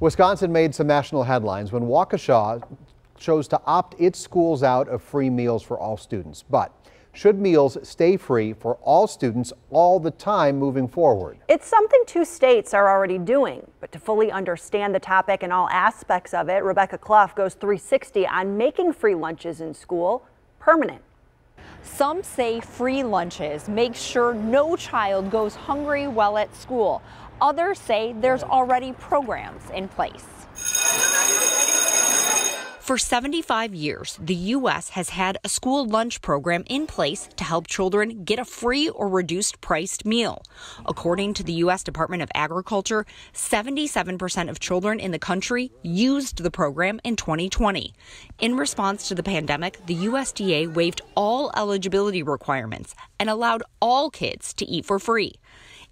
Wisconsin made some national headlines when Waukesha chose to opt its schools out of free meals for all students. But should meals stay free for all students all the time moving forward? It's something 2 states are already doing, but to fully understand the topic and all aspects of it, Rebecca Clough goes 360 on making free lunches in school permanent. Some say free lunches make sure no child goes hungry while at school. Others say there's already programs in place. For 75 years, the U.S. has had a school lunch program in place to help children get a free or reduced priced meal. According to the U.S. Department of Agriculture, 77% of children in the country used the program in 2020. In response to the pandemic, the USDA waived all eligibility requirements and allowed all kids to eat for free.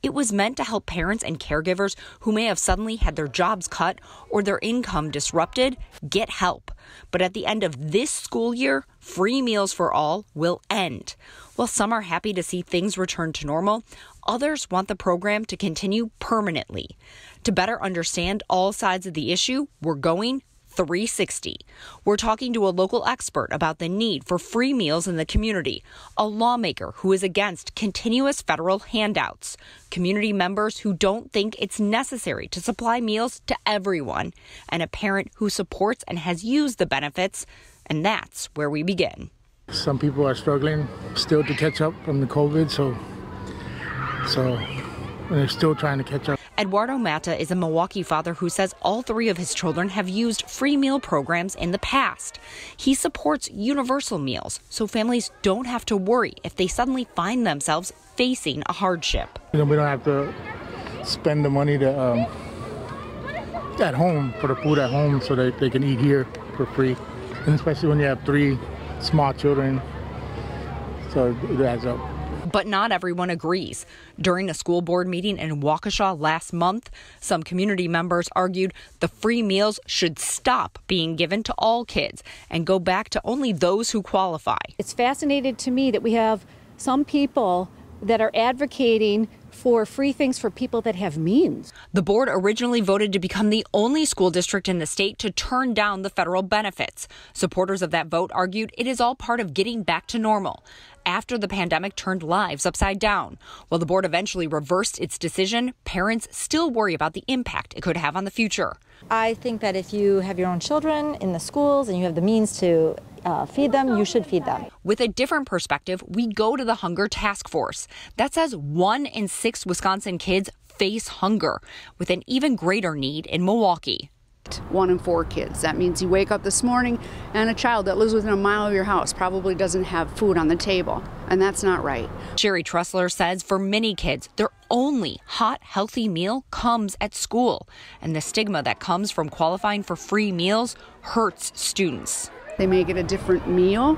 It was meant to help parents and caregivers who may have suddenly had their jobs cut or their income disrupted get help. But at the end of this school year, free meals for all will end. While some are happy to see things return to normal, others want the program to continue permanently. To better understand all sides of the issue, we're going 360. We're talking to a local expert about the need for free meals in the community, a lawmaker who is against continuous federal handouts, community members who don't think it's necessary to supply meals to everyone, and a parent who supports and has used the benefits. And that's where we begin. Some people are struggling still to catch up from the COVID, so they're still trying to catch up. EDUARDO is a Milwaukee father who says all 3 of his children have used free meal programs in the past. He supports universal meals so families don't have to worry if they suddenly find themselves facing a hardship. We don't have to spend the money to, at home for the food at home so that they can eat here for free. And especially when you have 3 small children, so it adds up. But not everyone agrees. During a school board meeting in Waukesha last month, some community members argued the free meals should stop being given to all kids and go back to only those who qualify. It's fascinating to me that we have some people that are advocating for free things for people that have means. The board originally voted to become the only school district in the state to turn down the federal benefits. Supporters of that vote argued it is all part of getting back to normal after the pandemic turned lives upside down. While the board eventually reversed its decision, parents still worry about the impact it could have on the future. I think that if you have your own children in the schools and you have the means to feed them, you should feed them. With a different perspective, we go to the Hunger Task Force. That says 1 in 6 Wisconsin kids face hunger, with an even greater need in Milwaukee. 1 in 4 kids. That means you wake up this morning and a child that lives within a mile of your house probably doesn't have food on the table, and that's not right. Sherry Tressler says for many kids, their only hot, healthy meal comes at school, and the stigma that comes from qualifying for free meals hurts students. They may get a different meal,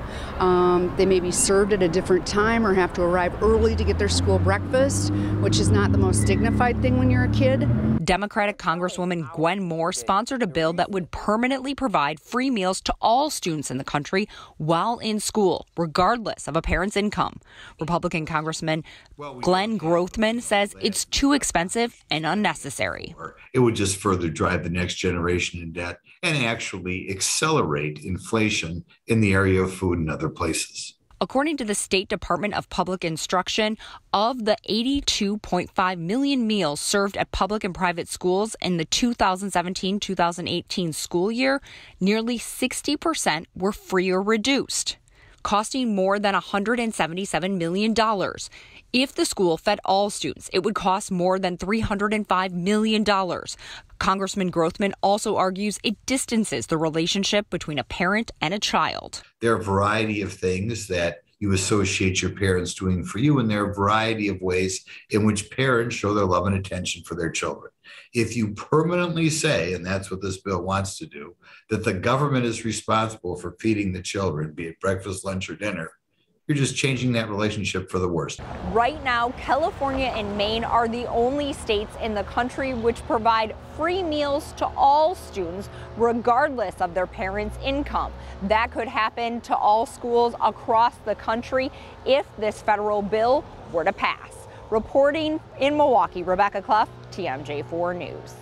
they may be served at a different time or have to arrive early to get their school breakfast, which is not the most dignified thing when you're a kid. Democratic Congresswoman Gwen Moore sponsored a bill that would permanently provide free meals to all students in the country while in school, regardless of a parent's income. Republican Congressman Glenn GROTHMAN says it's too expensive and unnecessary. It would just further drive the next generation in debt and actually accelerate inflation in the area of food and other places. According to the State Department of Public Instruction, of the 82.5 million meals served at public and private schools in the 2017-2018 school year, nearly 60% were free or reduced, costing more than $177 million. If the school fed all students, it would cost more than $305 million. Congressman GROTHMAN also argues it distances the relationship between a parent and a child. There are a variety of things that you associate your parents doing for you, and there are a variety of ways in which parents show their love and attention for their children. If you permanently say, and that's what this bill wants to do, that the government is responsible for feeding the children, be it breakfast, lunch, or dinner, you're just changing that relationship for the worse. Right now, California and Maine are the only states in the country which provide free meals to all students, regardless of their parents' income. That could happen to all schools across the country if this federal bill were to pass. Reporting in Milwaukee, Rebecca Clough, TMJ4 News.